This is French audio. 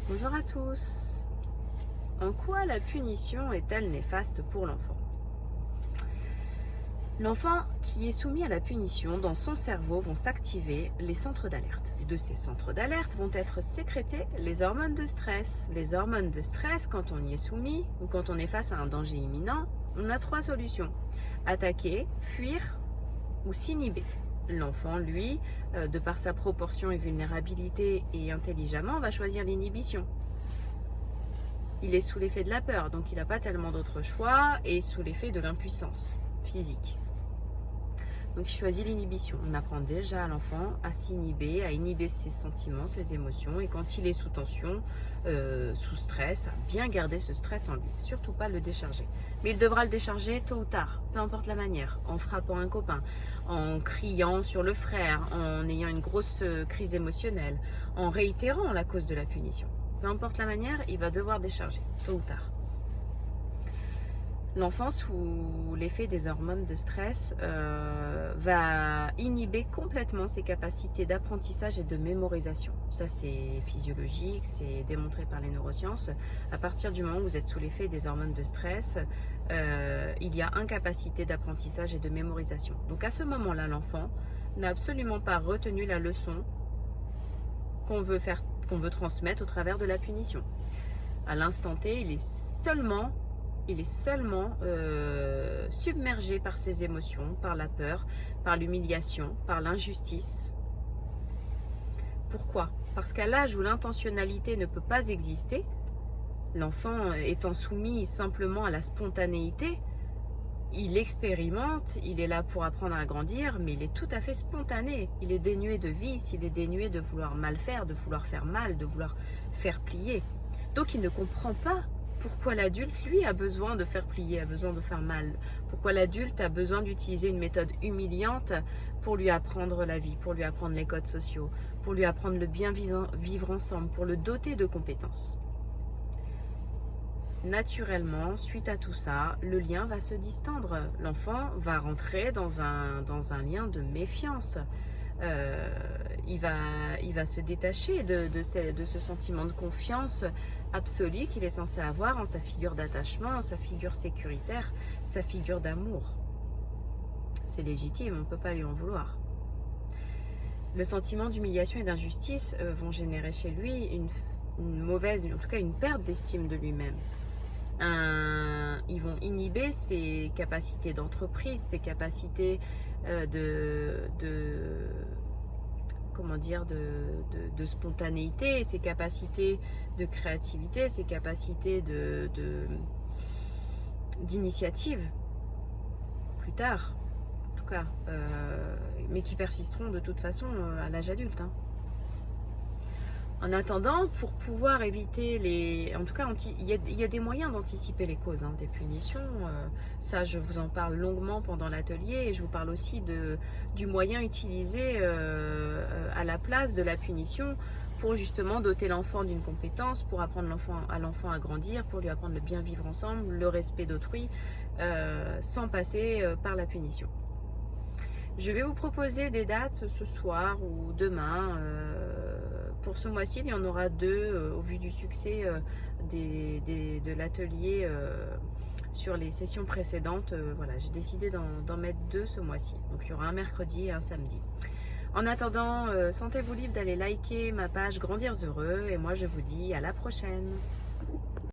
Bonjour à tous. En quoi la punition est-elle néfaste pour l'enfant? L'enfant qui est soumis à la punition, dans son cerveau vont s'activer les centres d'alerte. De ces centres d'alerte vont être sécrétées les hormones de stress. Les hormones de stress, quand on y est soumis ou quand on est face à un danger imminent, on a trois solutions: attaquer, fuir ou s'inhiber. L'enfant, lui, de par sa proportion et vulnérabilité et intelligemment, va choisir l'inhibition. Il est sous l'effet de la peur, donc il n'a pas tellement d'autres choix, et sous l'effet de l'impuissance physique. Donc il choisit l'inhibition. On apprend déjà à l'enfant à s'inhiber, à inhiber ses sentiments, ses émotions, et quand il est sous tension, sous stress, à bien garder ce stress en lui, surtout pas le décharger. Mais il devra le décharger tôt ou tard, peu importe la manière, en frappant un copain, en criant sur le frère, en ayant une grosse crise émotionnelle, en réitérant la cause de la punition. Peu importe la manière, il va devoir décharger, tôt ou tard. L'enfant, sous l'effet des hormones de stress, va inhiber complètement ses capacités d'apprentissage et de mémorisation. Ça, c'est physiologique, c'est démontré par les neurosciences. À partir du moment où vous êtes sous l'effet des hormones de stress, il y a incapacité d'apprentissage et de mémorisation. Donc à ce moment-là, l'enfant n'a absolument pas retenu la leçon qu'on veut transmettre au travers de la punition. À l'instant T, il est seulement submergé par ses émotions, par la peur, par l'humiliation, par l'injustice. Pourquoi? Parce qu'à l'âge où l'intentionnalité ne peut pas exister, l'enfant étant soumis simplement à la spontanéité, il expérimente, il est là pour apprendre à grandir, mais il est tout à fait spontané. Il est dénué de vice, il est dénué de vouloir mal faire, de vouloir faire mal, de vouloir faire plier. Donc il ne comprend pas pourquoi l'adulte, lui, a besoin de faire plier, a besoin de faire mal. Pourquoi l'adulte a besoin d'utiliser une méthode humiliante pour lui apprendre la vie, pour lui apprendre les codes sociaux, pour lui apprendre le bien vivre ensemble, pour le doter de compétences. Naturellement, suite à tout ça, le lien va se distendre. L'enfant va rentrer dans un lien de méfiance. Il va se détacher de ce sentiment de confiance absolue qu'il est censé avoir en sa figure d'attachement, en sa figure sécuritaire, sa figure d'amour. C'est légitime, on ne peut pas lui en vouloir. Le sentiment d'humiliation et d'injustice vont générer chez lui une mauvaise, en tout cas une perte d'estime de lui-même. Ils vont inhiber ses capacités d'entreprise, ses capacités de spontanéité, ses capacités de créativité, ses capacités d'initiative plus tard, en tout cas, mais qui persisteront de toute façon à l'âge adulte. En attendant, pour pouvoir éviter en tout cas, il y a des moyens d'anticiper les causes des punitions. Ça, je vous en parle longuement pendant l'atelier, et je vous parle aussi du moyen utilisé à la place de la punition pour justement doter l'enfant d'une compétence, pour apprendre à l'enfant à grandir, pour lui apprendre le bien vivre ensemble, le respect d'autrui, sans passer par la punition. Je vais vous proposer des dates ce soir ou demain. Pour ce mois-ci, il y en aura deux au vu du succès de l'atelier sur les sessions précédentes. Voilà, j'ai décidé d'en mettre deux ce mois-ci. Donc il y aura un mercredi et un samedi. En attendant, sentez-vous libre d'aller liker ma page Grandir Heureux, et moi je vous dis à la prochaine.